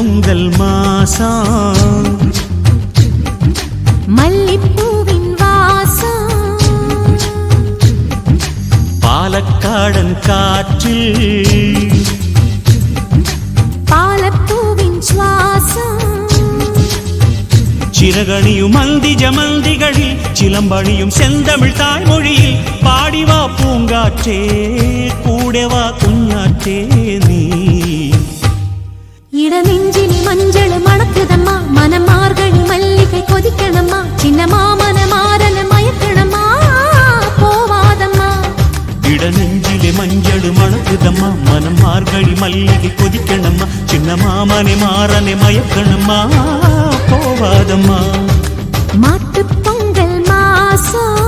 பொங்கல் மாசம் மல்லிப்பூவின் வாசம் பாலக்காடன் காற்றில் பாலப்பூவின் சுவாசம் சிறகணியும் மந்தி ஜமந்திகளில் சிலம்பணியும் செந்தமிழ் தாய்மொழியில் பாடிவா பூங்காற்றே கூடவா குஞ்ஞாற்றே நீ இடநெஞ்சினி மஞ்சள் மணக்குதம்மா மனம் மார்கழி மல்லிகை கொதிக்கணம்மா சின்ன மாமன மாறன மயக்கணம்மா போவாதம்மா இடநெஞ்சிலே மஞ்சள் மணக்குதம்மா மனம் மார்கழி மல்லிகை கொதிக்கணம்மா சின்ன மாமனை மாறனை மயக்கணம்மா போவாதம்மா மாட்டுப் பொங்கல் மாசம்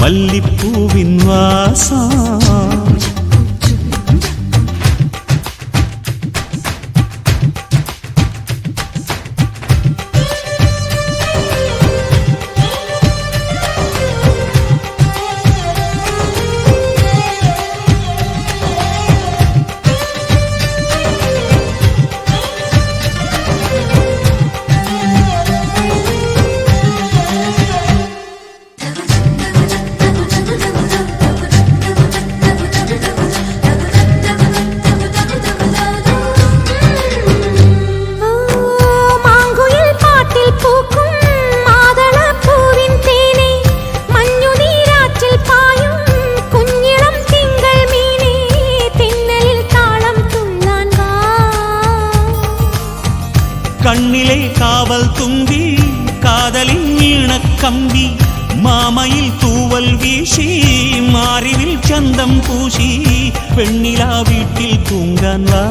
மல்லிப்பூவின் வாசம் கண்ணிலே காவல் தும்பி காதலின் ஈணக் கம்பி மாமையில் தூவல் வீசி மாறிவில் சந்தம் பூசி பெண்ணிலா வீட்டில் தூங்கான் வா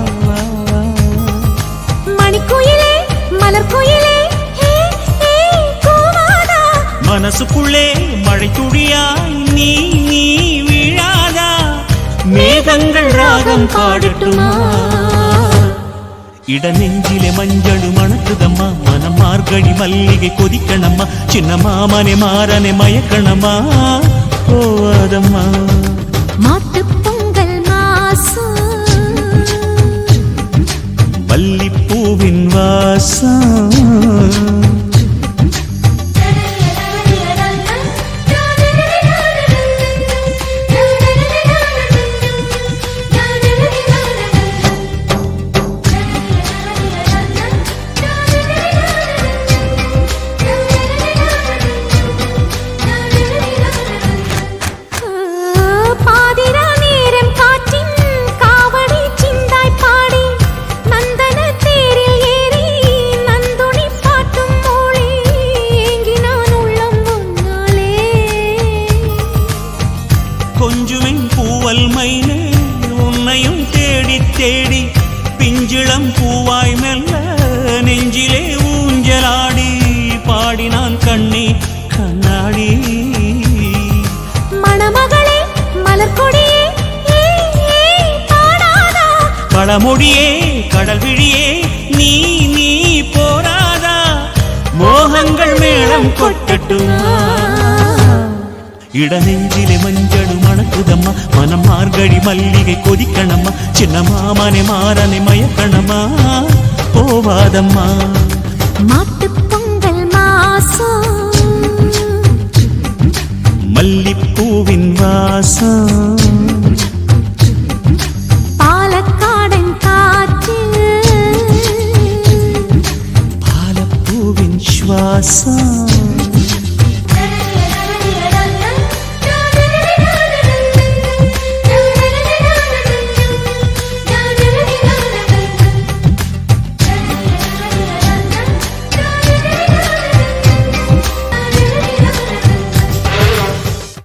மணிக்குயிலே மலர்குயிலே மனசுக்குள்ளே மழை துளியாய் நீ நீ வீழாதா மேகங்கள் ராகம் பாடட்டுமா இடநெஞ்சிலே மஞ்சள் மணக்குதம்மா மனம் மார்கழி மல்லிகை கொதிக்கணம்மா சின்ன மாமனை மாறனை மயக்கணம்மா போவாதம்மா மாட்டுப் பொங்கல் மாசம் மல்லிப்பூவின் வாசம் கொஞ்சுமென் பூவல் மைனே உன்னையும் தேடி தேடி பிஞ்சிளம் பூவாய் மெல்ல நெஞ்சிலே ஊஞ்சலாடி பாடினான் கண்ணே கண்ணாடி மணமகளே மலர்கொடியே பாடாதா பழமொழியே கடல் விழியே நீ நீ போராதா மோகங்கள் மேளம் கொட்டட்டுமா இடநெஞ்சிலே மஞ்சள் மணக்குதம்மா மனம் மார்கழி மல்லிகை கொதிக்கணம்மா சின்ன மாமனை மாறனை மயக்கணம்மா போவாதம்மா மாட்டுப் பொங்கல் மாசம் மல்லிப்பூவின் வாசம்